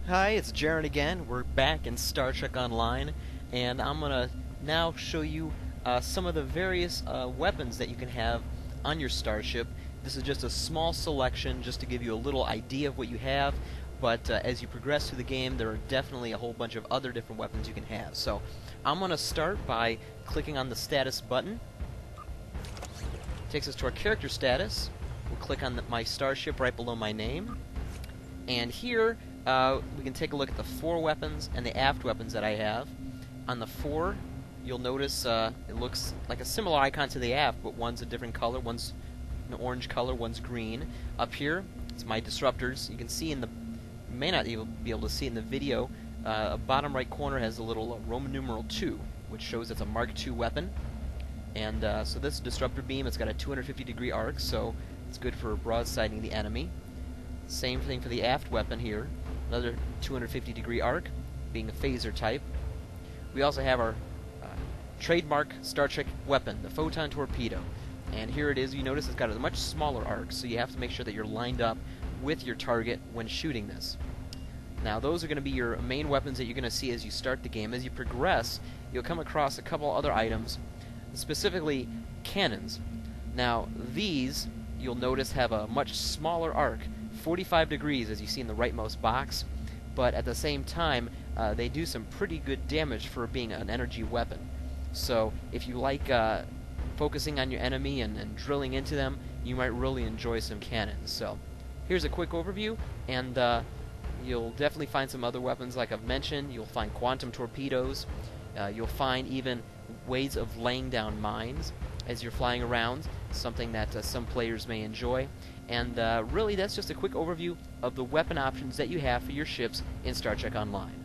Hi, it's Jaren again. We're back in Star Trek Online, and I'm gonna now show you some of the various weapons that you can have on your starship. This is just a small selection just to give you a little idea of what you have, but as you progress through the game, there are definitely a whole bunch of other different weapons you can have. So I'm gonna start by clicking on the status button. Takes us to our character status. We'll click on my starship right below my name. And here, we can take a look at the fore weapons and the aft weapons that I have. On the fore, you'll notice it looks like a similar icon to the aft, but one's a different color. One's an orange color, one's green. Up here, it's my disruptors. You can see you may not even be able to see in the video, bottom right corner has a little Roman numeral 2, which shows it's a Mark II weapon. And so this disruptor beam, it's got a 250-degree arc, so it's good for broadsiding the enemy. Same thing for the aft weapon here, another 250-degree arc, being a phaser type. We also have our trademark Star Trek weapon, the photon torpedo. And here it is. You notice it's got a much smaller arc, so you have to make sure that you're lined up with your target when shooting this. Now those are going to be your main weapons that you're going to see as you start the game. As you progress, you'll come across a couple other items, specifically cannons. Now these, you'll notice, have a much smaller arc, 45 degrees as you see in the rightmost box, but at the same time they do some pretty good damage for being an energy weapon. So if you like focusing on your enemy and drilling into them, you might really enjoy some cannons. So here's a quick overview, and you'll definitely find some other weapons like I've mentioned. You'll find quantum torpedoes. You'll find even ways of laying down mines as you're flying around, something that some players may enjoy. And really, that's just a quick overview of the weapon options that you have for your ships in Star Trek Online.